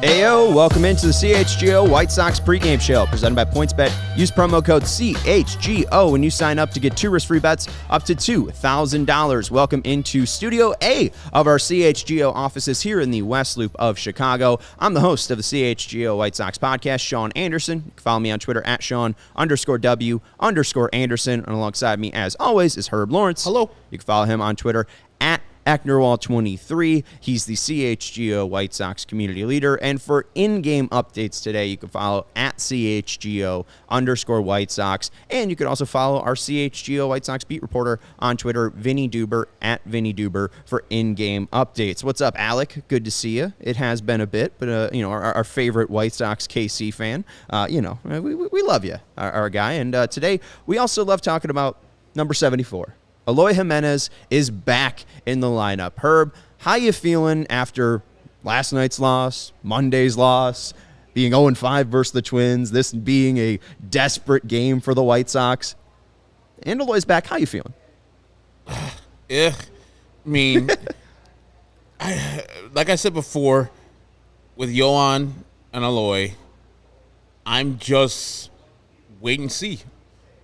Ayo, welcome into the CHGO White Sox pregame show presented by PointsBet. Use promo code CHGO when you sign up to get 2 risk-free bets up to $2,000. Welcome into Studio A of our CHGO offices here in the West Loop of Chicago. I'm the host of the CHGO White Sox podcast, Sean Anderson. You can follow me on Twitter at Sean_W_Anderson. And alongside me, as always, is Herb Lawrence. Hello. You can follow him on Twitter at Ecknerwall23. He's the CHGO White Sox community leader. And for in-game updates today, you can follow at CHGO_White Sox. And you can also follow our CHGO White Sox beat reporter on Twitter, Vinny Duber, at Vinny Duber, for in-game updates. What's up, Alec? Good to see you. It has been a bit, but, our favorite White Sox KC fan, we love you, our guy. And today, we also love talking about number 74. Eloy Jimenez is back in the lineup. Herb, how you feeling after last night's loss, Monday's loss, being 0-5 versus the Twins, this being a desperate game for the White Sox? And Eloy's back. How you feeling? Yeah, I mean, like I said before, with Yohan and Eloy, I'm just wait and see.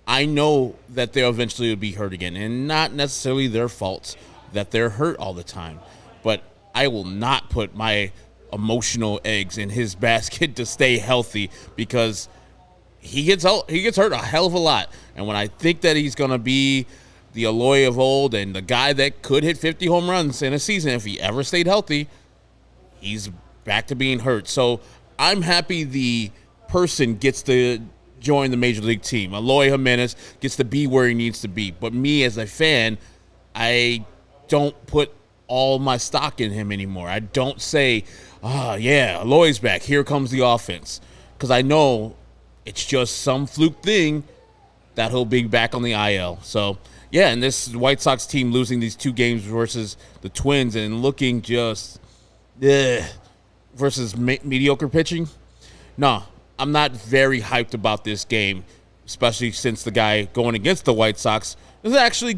I know that they'll eventually be hurt again, and not necessarily their faults that they're hurt all the time. But I will not put my emotional eggs in his basket to stay healthy, because he gets hurt a hell of a lot. And when I think that he's going to be the Eloy of old and the guy that could hit 50 home runs in a season if he ever stayed healthy, he's back to being hurt. So I'm happy the person gets to join the major league team. Eloy Jimenez gets to be where he needs to be. But me as a fan, I don't put all my stock in him anymore. I don't say, Eloy's back, here comes the offense. Because I know it's just some fluke thing that he'll be back on the IL. So, yeah, and this White Sox team losing these 2 games versus the Twins and looking just versus mediocre pitching. No, I'm not very hyped about this game, especially since the guy going against the White Sox is actually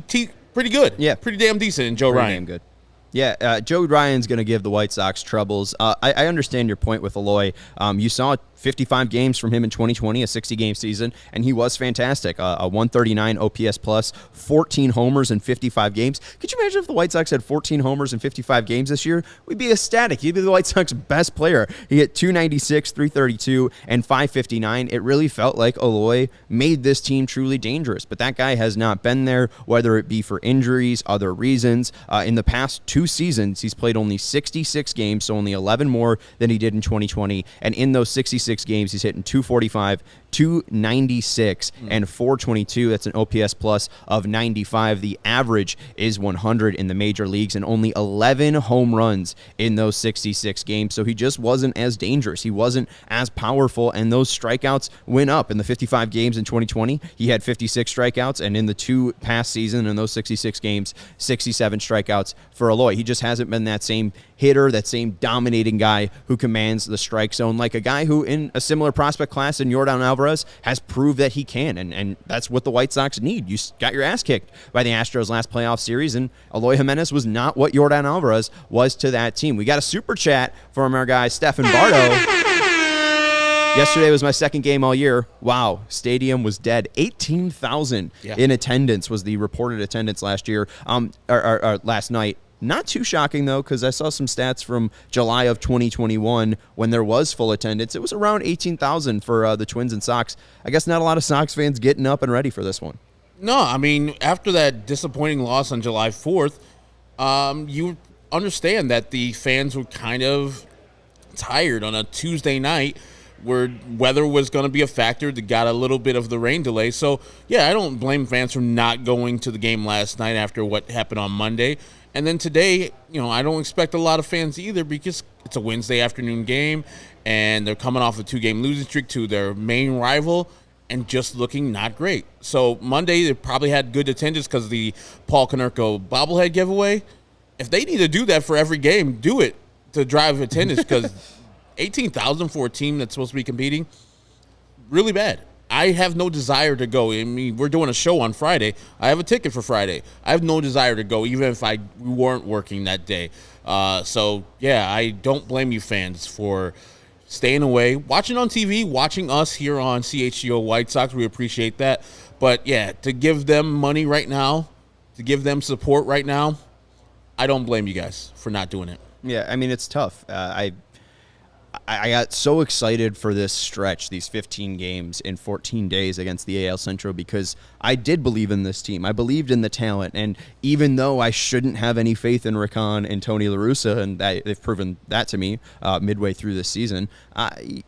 pretty good. Yeah. Pretty damn decent, and Joe Ryan. Good. Yeah, Joe Ryan's going to give the White Sox troubles. I understand your point with Eloy. You saw 55 games from him in 2020, a 60-game season, and he was fantastic. A 139 OPS plus, 14 homers in 55 games. Could you imagine if the White Sox had 14 homers in 55 games this year? We'd be ecstatic. He'd be the White Sox best player. He hit 296, 332, and 559. It really felt like Eloy made this team truly dangerous, but that guy has not been there, whether it be for injuries, other reasons. In the past 2 seasons, he's played only 66 games, so only 11 more than he did in 2020, and in those 66 games, he's hitting 245, 296, and 422. That's an OPS plus of 95. The average is 100 in the major leagues, and only 11 home runs in those 66 games. So he just wasn't as dangerous. He wasn't as powerful, and those strikeouts went up. In the 55 games in 2020, he had 56 strikeouts, and in the 2 past season, in those 66 games, 67 strikeouts for Eloy. He just hasn't been that same hitter, that same dominating guy who commands the strike zone, like a guy who in a similar prospect class in Yordan Alvarez has proved that he can, and that's what the White Sox need. You got your ass kicked by the Astros last playoff series, and Eloy Jimenez was not what Yordan Alvarez was to that team. We got a super chat from our guy Stefan Bardo. Yesterday was my second game all year. Wow, stadium was dead. 18,000 in attendance was the reported attendance last year, or last night. Not too shocking, though, because I saw some stats from July of 2021 when there was full attendance. It was around 18,000 for the Twins and Sox. I guess not a lot of Sox fans getting up and ready for this one. No, I mean, after that disappointing loss on July 4th, you understand that the fans were kind of tired on a Tuesday night where weather was going to be a factor. They got a little bit of the rain delay. So, yeah, I don't blame fans for not going to the game last night after what happened on Monday. And then today, I don't expect a lot of fans either, because it's a Wednesday afternoon game, and they're coming off a 2-game losing streak to their main rival and just looking not great. So Monday, they probably had good attendance because of the Paul Konerko bobblehead giveaway. If they need to do that for every game, do it to drive attendance, because 18,000 for a team that's supposed to be competing, really bad. I have no desire to go. I mean, we're doing a show on Friday. I have a ticket for Friday. I have no desire to go, even if I weren't working that day. So, yeah, I don't blame you fans for staying away, watching on TV, watching us here on CHGO White Sox. We appreciate that. But, yeah, to give them money right now, to give them support right now, I don't blame you guys for not doing it. Yeah, I mean, it's tough. I got so excited for this stretch, these 15 games in 14 days against the AL Central, because I did believe in this team. I believed in the talent, and even though I shouldn't have any faith in Rickon and Tony La Russa, and they've proven that to me midway through this season, I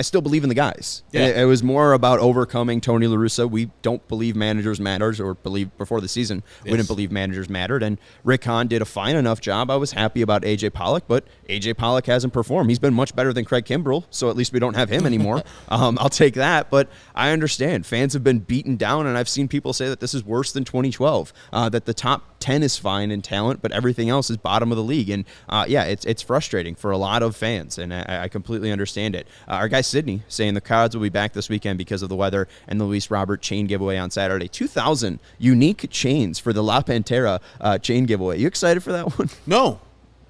still believe in the guys. Yeah. It was more about overcoming Tony La Russa. We don't believe managers matters, or believe before the season we didn't believe managers mattered, and Rickon did a fine enough job. I was happy about A.J. Pollock, but A.J. Pollock hasn't performed. He's been much better than Craig Kimbrell, so at least we don't have him anymore. I'll take that, but I understand. Fans have been beaten down, and I've seen people say that this is worse than 2012, that the top 10 is fine in talent, but everything else is bottom of the league, and it's frustrating for a lot of fans, and I completely understand it. Our guy Sydney saying the Cards will be back this weekend because of the weather and the Luis Robert chain giveaway on Saturday. 2,000 unique chains for the La Pantera chain giveaway. You excited for that one? No,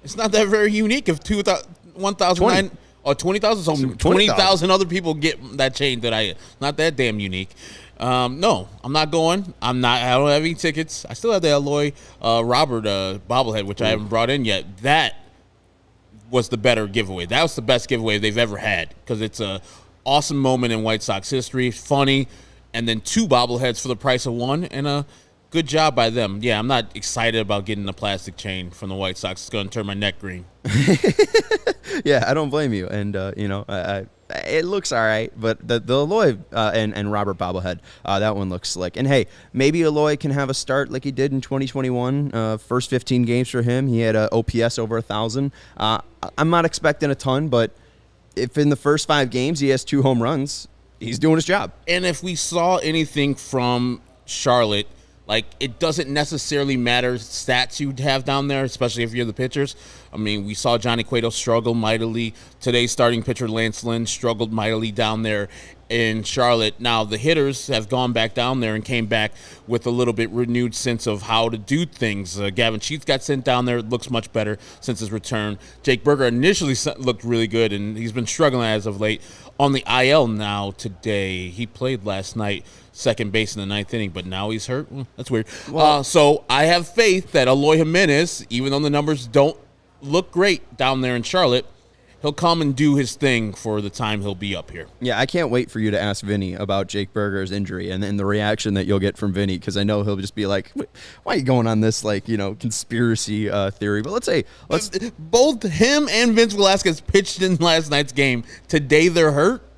it's not that very unique. If 1,009 or 20,000, so 20,000 other people get that chain not that damn unique. No, I'm not going. I don't have any tickets. I still have the Eloy Robert bobblehead, which I haven't brought in yet. That was the better giveaway. That was the best giveaway they've ever had, because it's a awesome moment in White Sox history, funny, and then 2 bobbleheads for the price of 1, and a good job by them. Yeah, I'm not excited about getting a plastic chain from the White Sox. It's going to turn my neck green. Yeah, I don't blame you. And, it looks all right, but the Eloy and Robert bobblehead, that one looks slick. And, hey, maybe Eloy can have a start like he did in 2021. First 15 games for him, he had an OPS over 1,000. I'm not expecting a ton, but if in the first 5 games he has 2 home runs, he's doing his job. And if we saw anything from Charlotte, like, it doesn't necessarily matter stats you'd have down there, especially if you're the pitchers. I mean, we saw Johnny Cueto struggle mightily. Today's starting pitcher, Lance Lynn, struggled mightily down there in Charlotte. Now, the hitters have gone back down there and came back with a little bit renewed sense of how to do things. Gavin Sheets got sent down there. It looks much better since his return. Jake Berger initially looked really good, and he's been struggling as of late. On the IL now today, he played last night, second base in the 9th inning, but now he's hurt. That's weird. Well, so I have faith that Eloy Jimenez, even though the numbers don't look great down there in Charlotte, he'll come and do his thing for the time he'll be up here. Yeah, I can't wait for you to ask Vinny about Jake Berger's injury and then the reaction that you'll get from Vinny, because I know he'll just be like, why are you going on this, conspiracy theory? But let's both him and Vince Velasquez pitched in last night's game. Today they're hurt.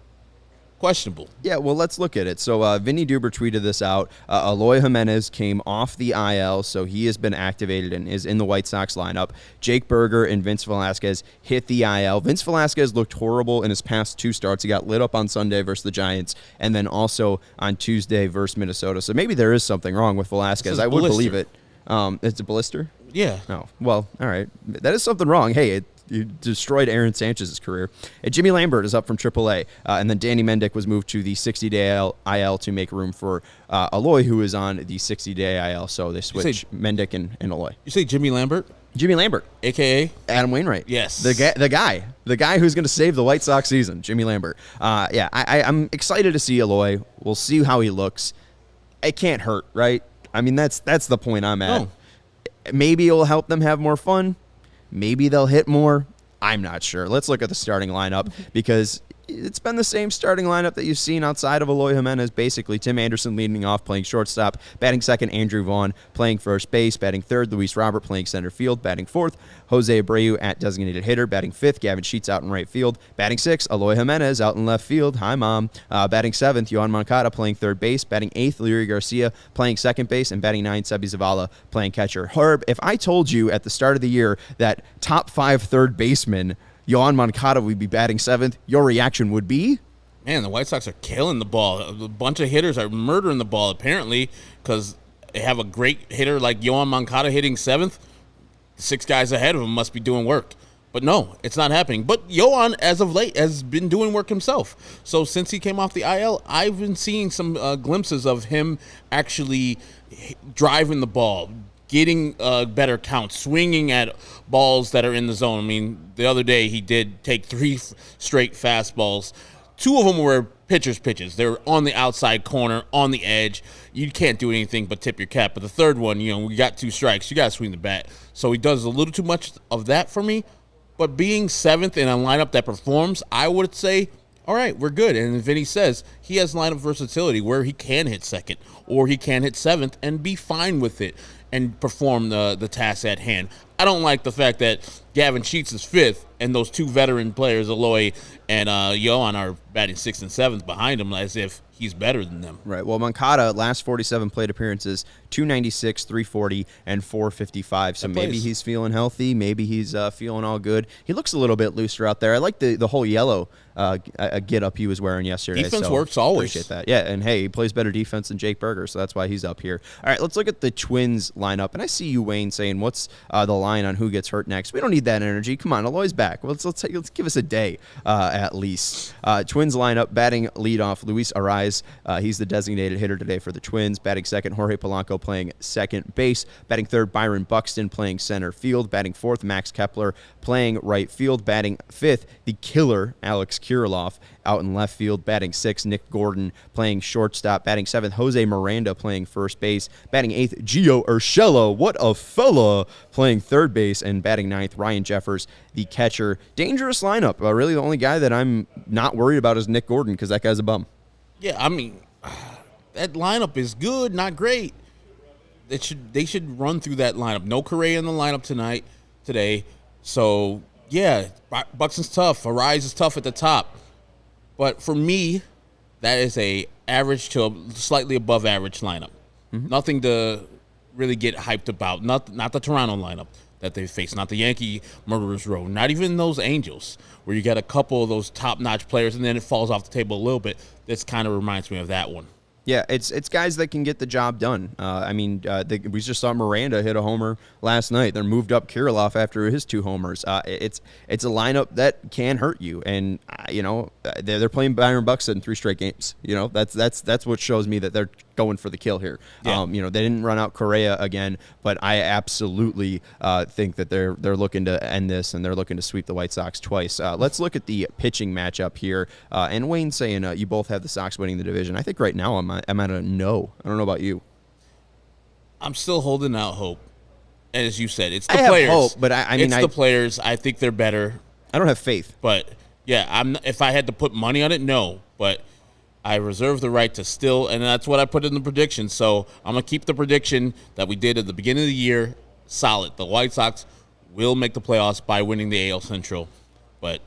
Questionable. Yeah, well, let's look at it. So Vinny Duber tweeted this out. Eloy Jimenez came off the IL, so he has been activated and is in the White Sox lineup. Jake Berger and Vince Velasquez hit the IL. Vince Velasquez looked horrible in his past 2 starts. He got lit up on Sunday versus the Giants, and then also on Tuesday versus Minnesota. So maybe there is something wrong with Velasquez. I would believe it. It's a blister? Yeah. Oh, well, all right. That is something wrong. Hey, you destroyed Aaron Sanchez's career. And Jimmy Lambert is up from AAA. And then Danny Mendick was moved to the 60-day IL to make room for Eloy, who is on the 60-day IL. So they switch Mendick and Eloy. You say Jimmy Lambert? Jimmy Lambert. A.K.A.? Adam Wainwright. Yes. The guy who's going to save the White Sox season, Jimmy Lambert. I'm excited to see Eloy. We'll see how he looks. It can't hurt, right? I mean, that's the point I'm at. No. Maybe it'll help them have more fun. Maybe they'll hit more. I'm not sure. Let's look at the starting lineup, because it's been the same starting lineup that you've seen outside of Eloy Jimenez, basically. Tim Anderson leading off, playing shortstop. Batting second, Andrew Vaughn playing first base. Batting third, Luis Robert playing center field. Batting fourth, Jose Abreu at designated hitter. Batting fifth, Gavin Sheets out in right field. Batting sixth, Eloy Jimenez out in left field. Hi, Mom. Batting seventh, Yohan Moncada playing third base. Batting eighth, Leary Garcia playing second base. And batting ninth, Sebi Zavala playing catcher. Herb, if I told you at the start of the year that top 5 third basemen Yohan Moncada would be batting seventh, your reaction would be? Man, the White Sox are killing the ball. A bunch of hitters are murdering the ball, apparently, because they have a great hitter like Yohan Moncada hitting seventh. 6 guys ahead of him must be doing work. But no, it's not happening. But Yohan, as of late, has been doing work himself. So since he came off the IL, I've been seeing some glimpses of him actually driving the ball, getting better counts, swinging at balls that are in the zone. I mean, the other day he did take 3 straight fastballs. 2 of them were pitcher's pitches. They were on the outside corner, on the edge. You can't do anything but tip your cap. But the third one, we got 2 strikes. You got to swing the bat. So he does a little too much of that for me. But being 7th in a lineup that performs, I would say, all right, we're good. And Vinny says he has lineup versatility where he can hit 2nd or he can hit 7th and be fine with it and perform the task at hand. I don't like the fact that Gavin Sheets is 5th and those 2 veteran players, Aloy and Yohan, are batting 6th and 7th behind him as if he's better than them. Right. Well, Moncada, last 47 plate appearances, 296, 340, and 455. So maybe he's feeling healthy. Maybe he's feeling all good. He looks a little bit looser out there. I like the whole yellow get-up he was wearing yesterday. Defense works always. Appreciate that. Yeah, and hey, he plays better defense than Jake Berger, so that's why he's up here. All right, let's look at the Twins lineup. And I see you, Wayne, saying, what's the line on who gets hurt next? We don't need that energy. Come on, Aloy's back. Let's give us a day at least. Twins lineup, batting leadoff, Luis Arraez. He's the designated hitter today for the Twins. Batting second, Jorge Polanco playing second base. Batting third, Byron Buxton playing center field. Batting fourth, Max Kepler playing right field. Batting fifth, the killer, Alex Kirilloff, out in left field. Batting sixth, Nick Gordon playing shortstop. Batting seventh, Jose Miranda playing first base. Batting eighth, Gio Urshela, what a fella, playing third base. And batting ninth, Ryan Jeffers, the catcher. Dangerous lineup. Really the only guy that I'm not worried about is Nick Gordon because that guy's a bum. Yeah, I mean, that lineup is good, not great. They should run through that lineup. No Correa in the lineup today. So, yeah, Buxton's tough. Arraez is tough at the top. But for me, that is a average to a slightly above average lineup. Mm-hmm. Nothing to really get hyped about. Not the Toronto lineup that they face, not the Yankee Murderers Row, not even those Angels, where you get a couple of those top-notch players and then it falls off the table a little bit. This kind of reminds me of that one. Yeah, it's guys that can get the job done. We just saw Miranda hit a homer last night. They're moved up Kirilloff after his 2 homers. It's a lineup that can hurt you, and they're playing Byron Buxton 3 straight games. That's what shows me that they're going for the kill here. Yeah. They didn't run out Correa again, but I absolutely think that they're looking to end this and they're looking to sweep the White Sox twice. Let's look at the pitching matchup here. And Wayne saying you both have the Sox winning the division. I think right now I'm at a no. I don't know about you. I'm still holding out hope. As you said, it's the players. I have hope, but it's the players. I think they're better. I don't have faith. But yeah, if I had to put money on it, no. But I reserve the right to still, and that's what I put in the prediction. So I'm going to keep the prediction that we did at the beginning of the year solid. The White Sox will make the playoffs by winning the AL Central, but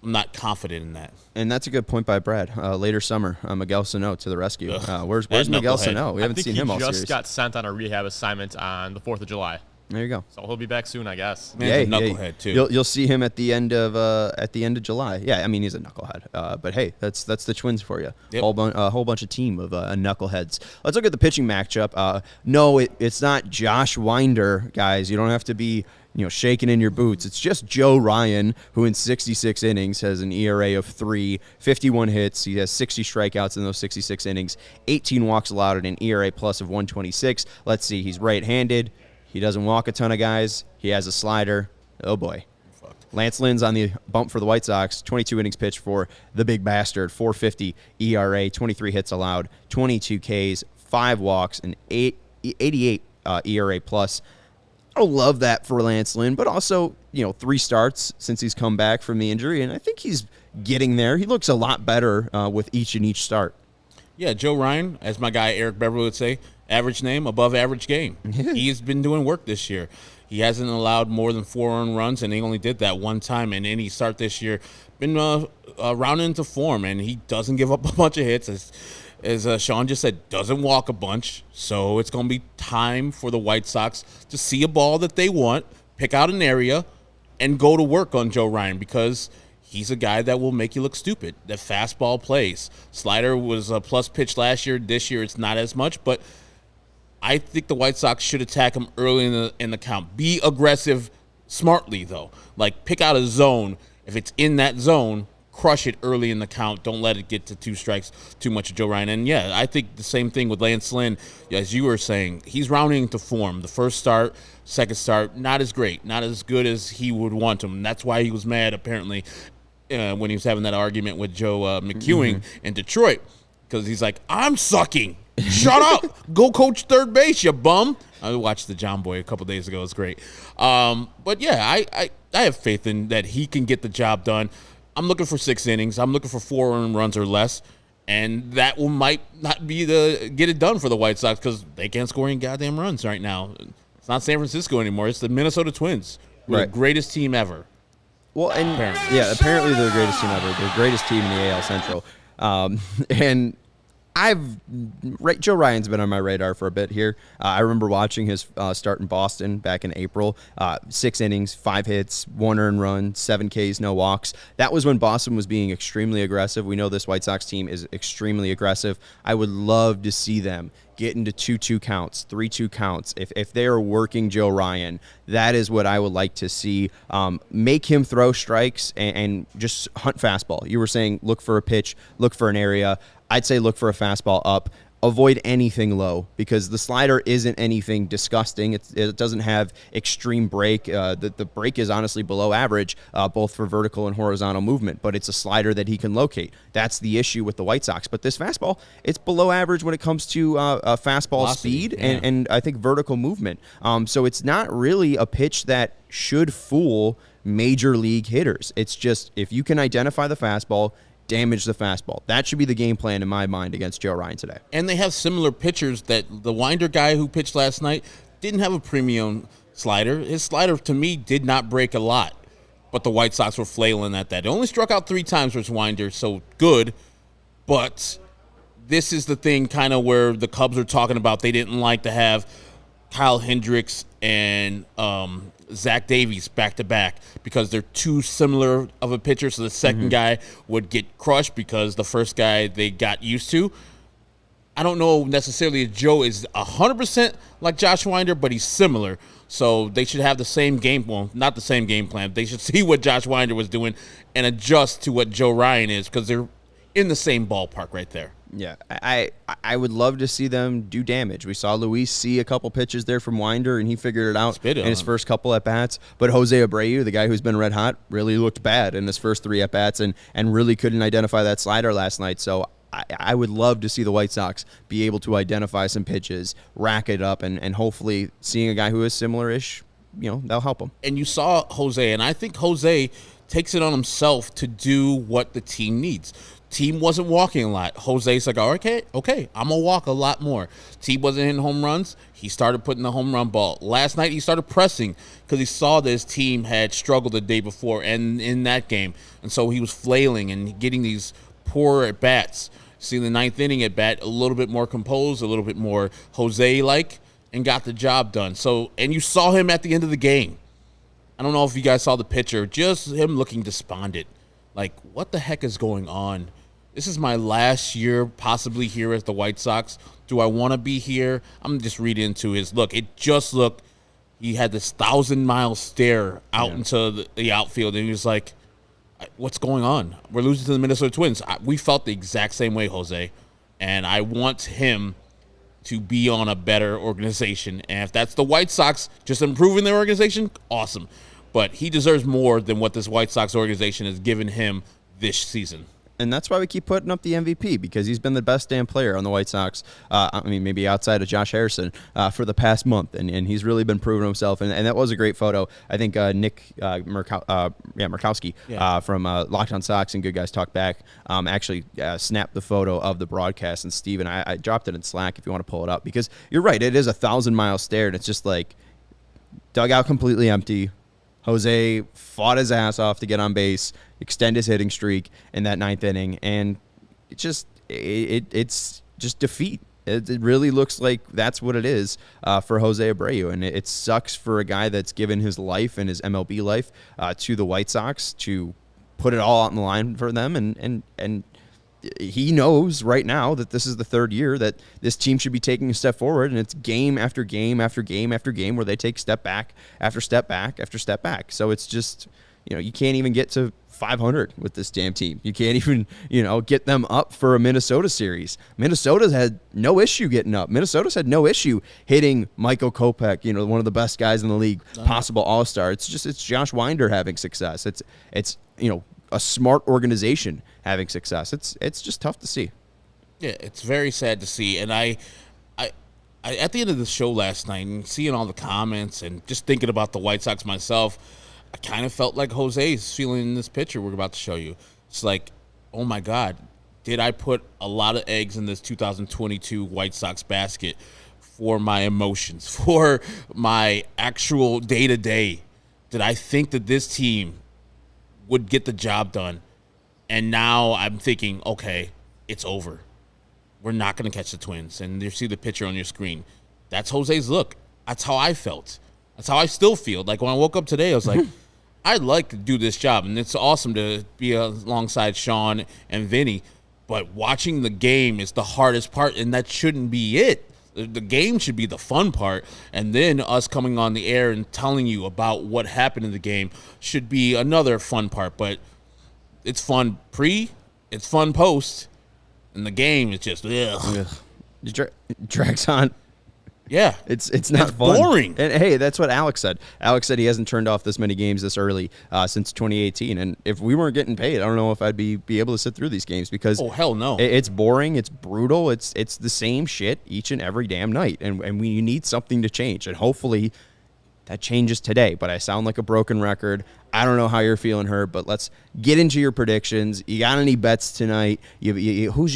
I'm not confident in that. And that's a good point by Brad. Later summer, Miguel Sano to the rescue. Where's Miguel Sano? We haven't seen him all series. He just got sent on a rehab assignment on the 4th of July. There you go. So he'll be back soon, I guess. Man's a knucklehead too. You'll see him at the end of July. Yeah, I mean he's a knucklehead. But hey, that's the Twins for you. Yep. A whole bunch of team of knuckleheads. Let's look at the pitching matchup. No, it's not Josh Winder, guys. You don't have to be shaking in your boots. It's just Joe Ryan, who in 66 innings has an ERA of 3, 51 hits. He has 60 strikeouts in those 66 innings, 18 walks allowed, and an ERA plus of 126. Let's see. He's right-handed. He doesn't walk a ton of guys. He has a slider. Oh, boy. Lance Lynn's on the bump for the White Sox. 22 innings pitched for the big bastard. 4.50 ERA, 23 hits allowed, 22 Ks, 5 walks, and 88 ERA plus. I don't love that for Lance Lynn, but also, 3 starts since he's come back from the injury, and I think he's getting there. He looks a lot better with each start. Yeah, Joe Ryan, as my guy Eric Beverly would say, average name, above average game. He's been doing work this year. He hasn't allowed more than 4 earned runs, and he only did that one time in any start this year. Been rounding into form, and he doesn't give up a bunch of hits. As Sean just said, doesn't walk a bunch. So it's going to be time for the White Sox to see a ball that they want, pick out an area, and go to work on Joe Ryan because he's a guy that will make you look stupid. That fastball plays. Slider was a plus pitch last year. This year it's not as much, but I think the White Sox should attack him early in the count. Be aggressive smartly, though. Like, pick out a zone. If it's in that zone, crush it early in the count. Don't let it get to 2 strikes too much of Joe Ryan. And, yeah, I think the same thing with Lance Lynn. As you were saying, he's rounding into form. The first start, second start, not as great, not as good as he would want him. And that's why he was mad, apparently, when he was having that argument with Joe McEwing in Detroit, because he's like, I'm sucking. Shut up. Go coach third base, you bum. I watched the John Boy a couple days ago. It was great. But, yeah, I have faith in that he can get the job done. I'm looking for 6 innings. I'm looking for 4 earned runs or less. And that might not be the get it done for the White Sox because they can't score any goddamn runs right now. It's not San Francisco anymore. It's the Minnesota Twins. We're the greatest team ever. Well, and apparently they're the greatest team ever. They're the greatest team in the AL Central. And Joe Ryan's been on my radar for a bit here. I remember watching his start in Boston back in April. 6 innings, 5 hits, 1 earned run, 7 Ks, no walks. That was when Boston was being extremely aggressive. We know this White Sox team is extremely aggressive. I would love to see them get into 2-2 counts, 3-2 counts. If they are working Joe Ryan, that is what I would like to see. Make him throw strikes and just hunt fastball. You were saying look for a pitch, look for an area. I'd say look for a fastball up. Avoid anything low because the slider isn't anything disgusting. It doesn't have extreme break. The break is honestly below average, both for vertical and horizontal movement, but it's a slider that he can locate. That's the issue with the White Sox. But this fastball, it's below average when it comes to fastball velocity, speed and I think vertical movement. So it's not really a pitch that should fool major league hitters. It's just if you can identify the fastball, damage the fastball. That should be the game plan in my mind against Joe Ryan today. And they have similar pitchers. That the Winder guy who pitched last night didn't have a premium slider. His slider, to me, did not break a lot, but the White Sox were flailing at that. They only struck out 3 times versus Winder, so good, but this is the thing kind of where the Cubs are talking about they didn't like to have Kyle Hendricks and Zach Davies back-to-back because they're too similar of a pitcher, so the second guy would get crushed because the first guy they got used to. I don't know necessarily if Joe is 100% like Josh Winder, but he's similar. So they should have the same game, well, not the same game plan. They should see what Josh Winder was doing and adjust to what Joe Ryan is because they're in the same ballpark right there. Yeah, I would love to see them do damage. We saw Luis see a couple pitches there from Winder, and he figured it out in his first couple at-bats. But Jose Abreu, the guy who's been red hot, really looked bad in his first 3 at-bats and really couldn't identify that slider last night. So I would love to see the White Sox be able to identify some pitches, rack it up, and hopefully seeing a guy who is similar-ish, that'll help him. And you saw Jose, and I think Jose takes it on himself to do what the team needs. Team wasn't walking a lot. Jose's like, okay, I'm going to walk a lot more. Team wasn't hitting home runs. He started putting the home run ball. Last night he started pressing because he saw that his team had struggled the day before and in that game. And so he was flailing and getting these poor at-bats. Seeing the 9th inning at-bat, a little bit more composed, a little bit more Jose-like, and got the job done. So, and you saw him at the end of the game. I don't know if you guys saw the picture, just him looking despondent. Like, what the heck is going on? This is my last year possibly here at the White Sox. Do I want to be here? I'm just reading into his look. It just looked, he had this 1,000-mile stare out into the outfield, and he was like, what's going on? We're losing to the Minnesota Twins. We felt the exact same way, Jose, and I want him to be on a better organization. And if that's the White Sox just improving their organization, awesome. But he deserves more than what this White Sox organization has given him this season. And that's why we keep putting up the MVP, because he's been the best damn player on the White Sox. Maybe outside of Josh Harrison for the past month, and he's really been proving himself. And that was a great photo. I think Nick Murkowski from Locked On Sox and Good Guys Talk Back actually snapped the photo of the broadcast. And Steven, I dropped it in Slack if you want to pull it up, because you're right, it is a 1,000-mile stare, and it's just like dugout completely empty. Jose fought his ass off to get on base, extend his hitting streak in that 9th inning, and it's just defeat. It really looks like that's what it is for Jose Abreu, and it sucks for a guy that's given his life and his MLB life to the White Sox to put it all out on the line for them, and he knows right now that this is the 3rd year that this team should be taking a step forward, and it's game after game after game after game where they take step back after step back after step back. So it's just, you can't even get to 500 with this damn team. You can't even, get them up for a Minnesota series. Minnesota's had no issue getting up. Minnesota's had no issue hitting Michael Kopech, one of the best guys in the league, possible all-star. It's Josh Winder having success. It's a smart organization having success. It's just tough to see. Yeah, it's very sad to see. And I at the end of the show last night and seeing all the comments and just thinking about the White Sox myself, I kind of felt like Jose's feeling this picture we're about to show you. It's like, oh my God, did I put a lot of eggs in this 2022 White Sox basket for my emotions, for my actual day-to-day? Did I think that this team would get the job done? And now I'm thinking, okay, it's over. We're not going to catch the Twins. And you see the picture on your screen. That's Jose's look. That's how I felt. That's how I still feel. Like when I woke up today, I was like, I'd like to do this job. And it's awesome to be alongside Sean and Vinny. But watching the game is the hardest part, and that shouldn't be it. The game should be the fun part. And then us coming on the air and telling you about what happened in the game should be another fun part. But it's fun it's fun post. And the game is just It drags on. Yeah. It's not fun. Boring. And hey, that's what Alex said. Alex said he hasn't turned off this many games this early since 2018. And if we weren't getting paid, I don't know if I'd be able to sit through these games because hell no. It's boring, it's brutal, it's the same shit each and every damn night. And we need something to change. And hopefully that changes today. But I sound like a broken record. I don't know how you're feeling, Herb, but let's get into your predictions. You got any bets tonight? Who's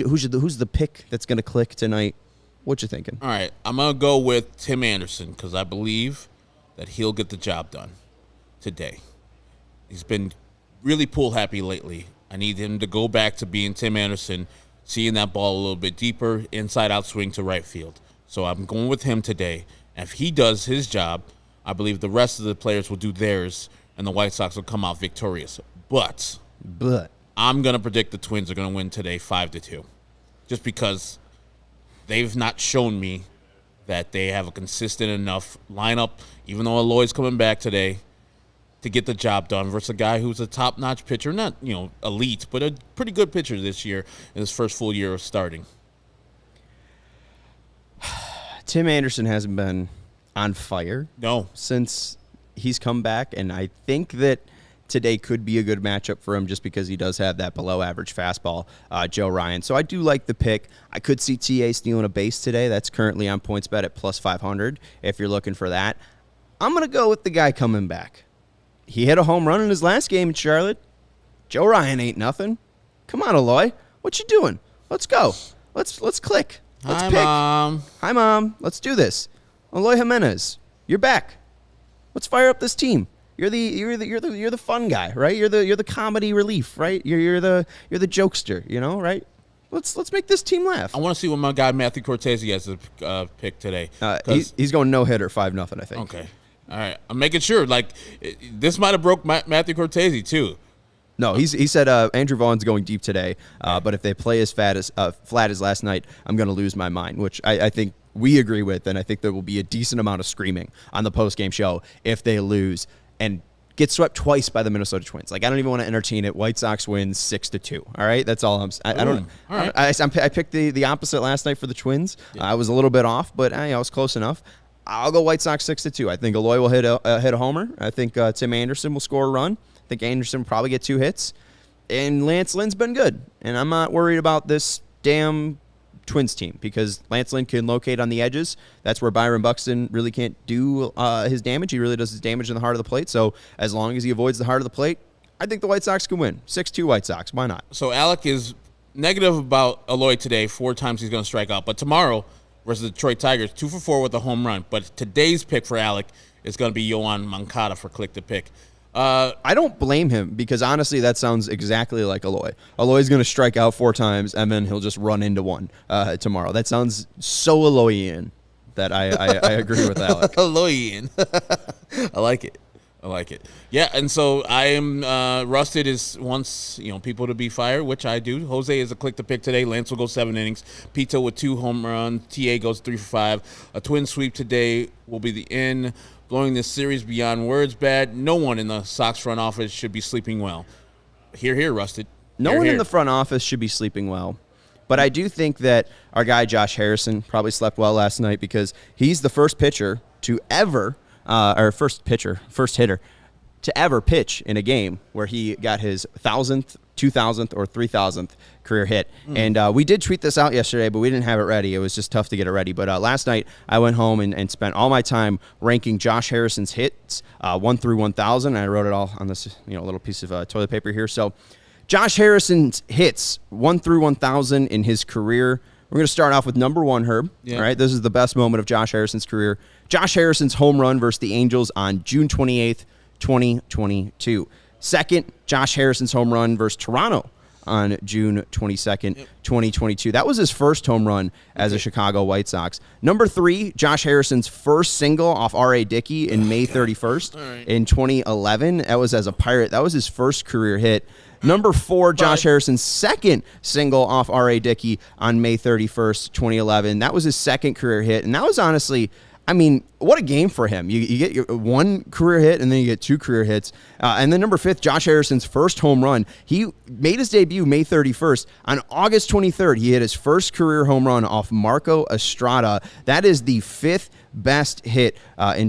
the pick that's going to click tonight? What you thinking? All right, I'm going to go with Tim Anderson because I believe that he'll get the job done today. He's been really pool happy lately. I need him to go back to being Tim Anderson, seeing that ball a little bit deeper, inside-out swing to right field. So I'm going with him today. And if he does his job, I believe the rest of the players will do theirs, and the White Sox will come out victorious. But I'm going to predict the Twins are going to win today 5-2, just because they've not shown me that they have a consistent enough lineup, even though Eloy's coming back today, to get the job done versus a guy who's a top-notch pitcher, not elite, but a pretty good pitcher this year in his first full year of starting. Tim Anderson hasn't been on fire since he's come back, and I think that today could be a good matchup for him just because he does have that below-average fastball, Joe Ryan. So I do like the pick. I could see TA stealing a base today. That's currently on PointsBet at plus 500 if you're looking for that. I'm going to go with the guy coming back. He hit a home run in his last game in Charlotte. Joe Ryan ain't nothing. Come on, Eloy. What you doing? Let's go. Let's click. Let's Hi, pick. Mom. Hi, Mom. Let's do this. Eloy Jimenez, you're back. Let's fire up this team. You're the fun guy, right? You're the comedy relief, right? You're the jokester, right? Let's make this team laugh. I want to see what my guy Matthew Cortese has to pick today. He's going no hitter 5-0, I think. Okay, all right. I'm making sure. Like this might have broke Matthew Cortese too. No, he said Andrew Vaughn's going deep today, but if they play as flat as last night, I'm going to lose my mind, which I think we agree with, and I think there will be a decent amount of screaming on the post-game show if they lose and get swept twice by the Minnesota Twins. Like, I don't even want to entertain it. White Sox wins 6-2. All right, that's all I don't. All right. I picked the opposite last night for the Twins. Yeah. I was a little bit off, but I was close enough. I'll go White Sox 6-2. I think Eloy will hit a homer. I think Tim Anderson will score a run. I think Anderson will probably get 2 hits. And Lance Lynn's been good. And I'm not worried about this damn Twins team because Lance Lynn can locate on the edges. That's where Byron Buxton really can't do his damage. He really does his damage in the heart of the plate. So as long as he avoids the heart of the plate, I think the White Sox can win. 6-2 White Sox. Why not? So Alec is negative about Eloy today. 4 times he's going to strike out. But tomorrow versus the Detroit Tigers, 2 for 4 with a home run. But today's pick for Alec is going to be Yoan Moncada for Click to Pick. I don't blame him because honestly, that sounds exactly like Eloy. Eloy's going to strike out 4 times and then he'll just run into one tomorrow. That sounds so Eloyian that I agree with Alec. Eloyian. I like it. Yeah, and so I am Rusted is wants people to be fired, which I do. Jose is a Click to Pick today. Lance will go 7 innings. Pito with 2 home runs. TA goes 3 for 5. A twin sweep today will be the end blowing this series beyond words bad. No one in the Sox front office should be sleeping well. Here, Rusted. No one in the front office should be sleeping well. But I do think that our guy Josh Harrison probably slept well last night because he's the first pitcher to ever, first hitter to ever pitch in a game where he got his 1,000th, 2,000th, or 3,000th career hit. And we did tweet this out yesterday, but we didn't have it ready. It was just tough to get it ready. But last night, I went home and spent all my time ranking Josh Harrison's hits 1 through 1,000. I wrote it all on this little piece of toilet paper here. So Josh Harrison's hits 1 through 1,000 in his career. We're going to start off with number 1, Herb. Yeah. All right, this is the best moment of Josh Harrison's career. Josh Harrison's home run versus the Angels on June 28th, 2022. Second, Josh Harrison's home run versus Toronto on June 22nd, 2022. That was his first home run as a Chicago White Sox. Number 3, Josh Harrison's first single off R.A. Dickey in May 31st in 2011. That was as a Pirate. That was his first career hit. Number 4, Josh Harrison's second single off R.A. Dickey on May 31st, 2011. That was his second career hit, and that was honestly, what a game for him. You get your 1 career hit, and then you get 2 career hits. And then number 5, Josh Harrison's first home run. He made his debut May 31st. On August 23rd, he hit his first career home run off Marco Estrada. That is the 5th best hit in